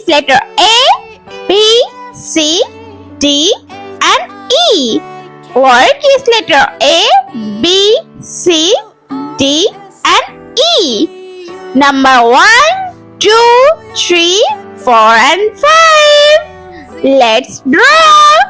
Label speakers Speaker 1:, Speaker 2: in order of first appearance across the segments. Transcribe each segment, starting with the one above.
Speaker 1: letter A, B, C, D and E. Lowercase letter A, B, C, D and E. Number 1, 2, 3, 4 and 5. Let's draw.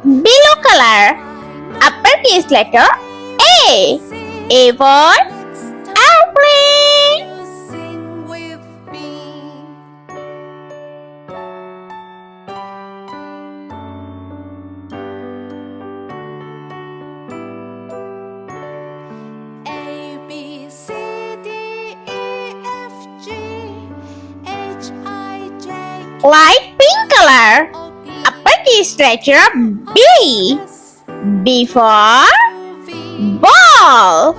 Speaker 1: Below color, uppercase letter A. A for airplane. Light pink color, uppercase letter B. B for ball.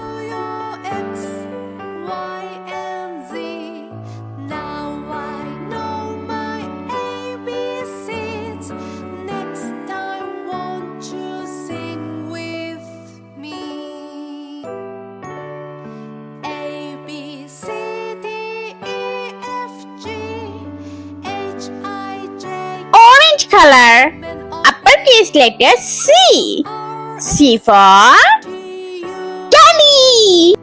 Speaker 1: Orange color, uppercase letter C. C for Kelly.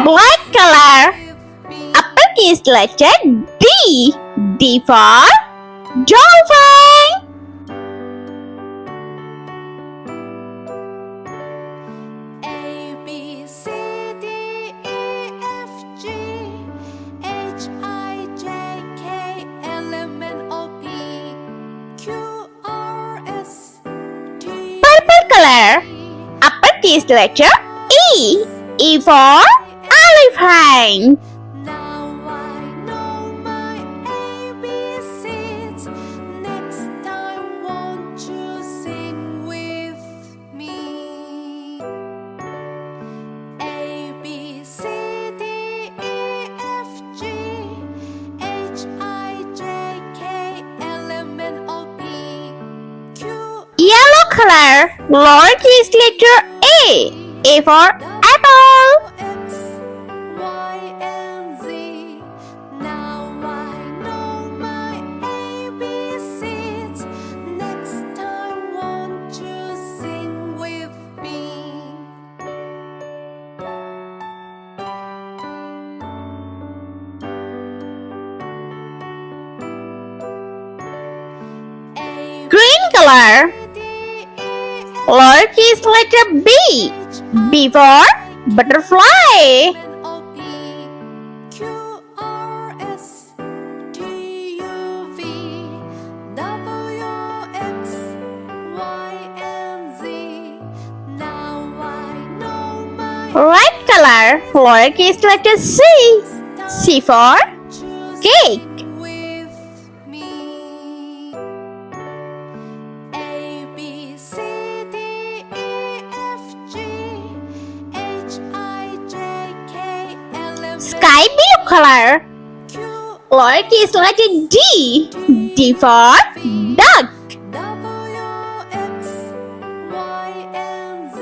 Speaker 1: Black color. Uppercase letter D. D for dolphin.
Speaker 2: A B C D E F G H I J K L M N O P Q R S T
Speaker 1: Purple color. Uppercase letter E. E for elephant.
Speaker 2: Now I know my ABCs. Next time, won't you sing with me? A B C D E F G H I J K L M N O P Q
Speaker 1: Yellow color. Lowercase letter A. A for apple.
Speaker 2: X Y and Z. Now I know my ABCs. Next time, won't you sing with me? A
Speaker 1: Green color.
Speaker 2: D E F
Speaker 1: Lowercase letter B. B for butterfly.
Speaker 2: O P Q R S T U V W X Y and Z. Now I know my
Speaker 1: Red color. Lowercase letter C. C for cake.
Speaker 2: with me. A B C D E F G H I J K L M
Speaker 1: Sky blue color.
Speaker 2: Q
Speaker 1: Lowercase letter D. D for duck.
Speaker 2: W X Y and Z.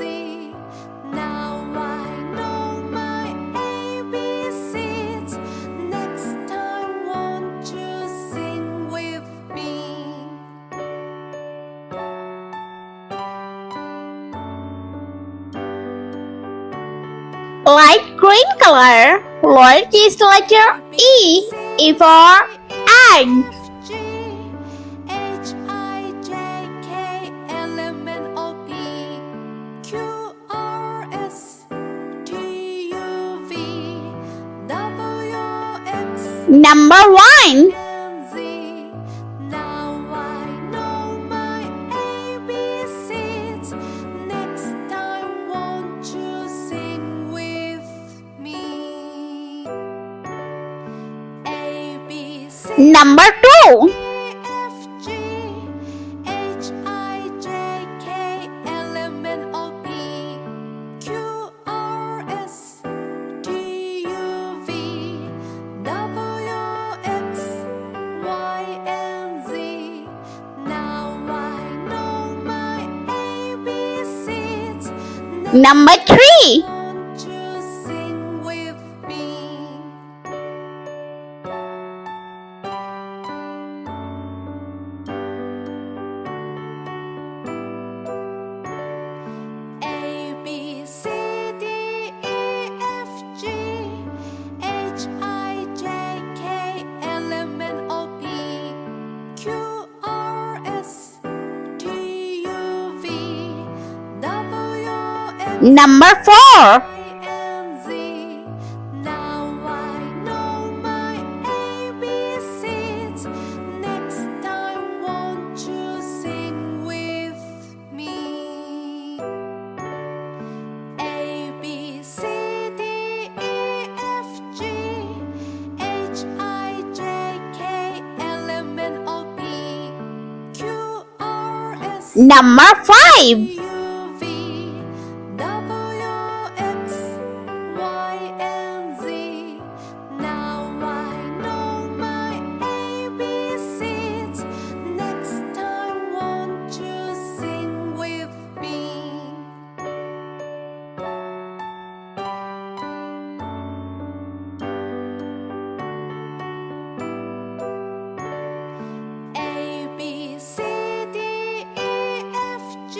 Speaker 2: Now I know my ABCs. Next time, won't you sing with me?
Speaker 1: Light green color. Lowercase letter E. E for egg.
Speaker 2: G H I J K L M N O P Q R S T U V W X
Speaker 1: Number 1.
Speaker 2: and Z. Now I know my ABCs. Next time, won't you sing with me? A B C
Speaker 1: Number 2.
Speaker 2: F G H I J K L M N O P Q R S T U V W X Y and Z. Now I know my ABCs.
Speaker 1: Number 3.
Speaker 2: Won't you sing with me? A B C D E F G H I J K L M N O P Q R S T U V W X
Speaker 1: Number 4.
Speaker 2: and Z. Now I know my ABCs. Next time, won't you sing with me? A B C D E F G H I J K L M N O P Q R S
Speaker 1: Number 5.
Speaker 2: U V W X Y and Z. Now I know my ABCs. Next time, won't you sing with me? A B C D E F G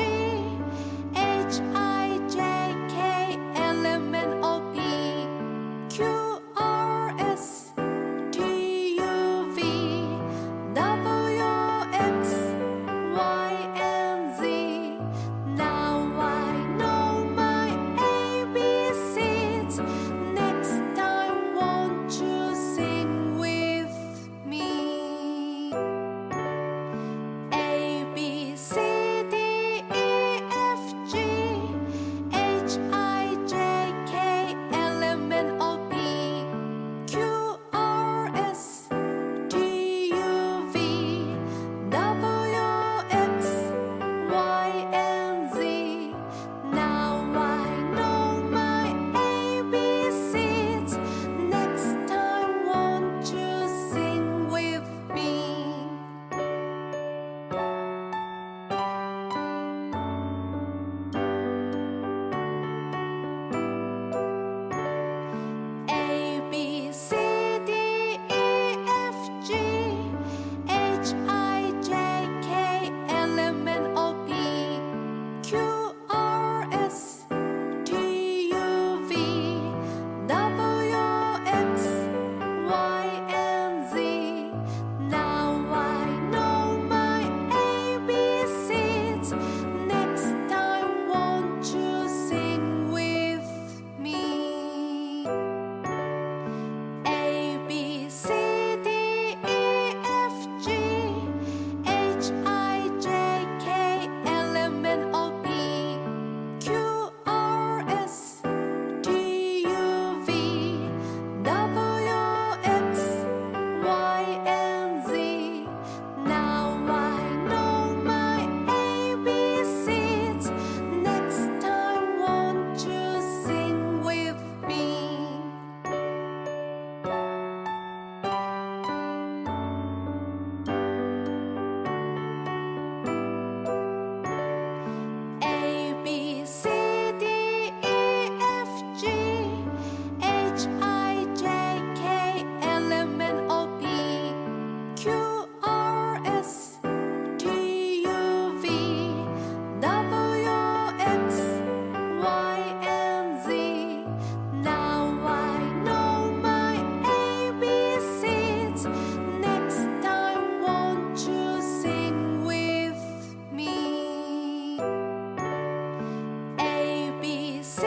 Speaker 2: A, B, C,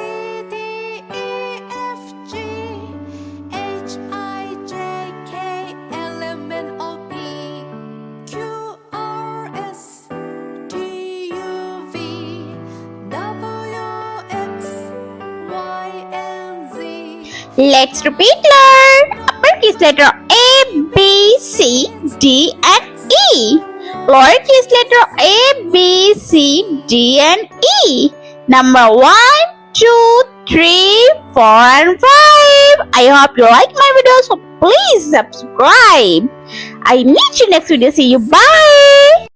Speaker 2: D, E, F, G, H, I, J, K, L, M, N, O, P, Q, R, S, T, U, V, W, X, Y, and Z.
Speaker 1: Let's repeat, learn. Uppercase letter A, B, C, D, and E. Lowercase letter A, B, C, D, and E. Number 1, 2, 3, 4, and 5. I hope you like my video, so please subscribe. I meet you next video. See you. Bye.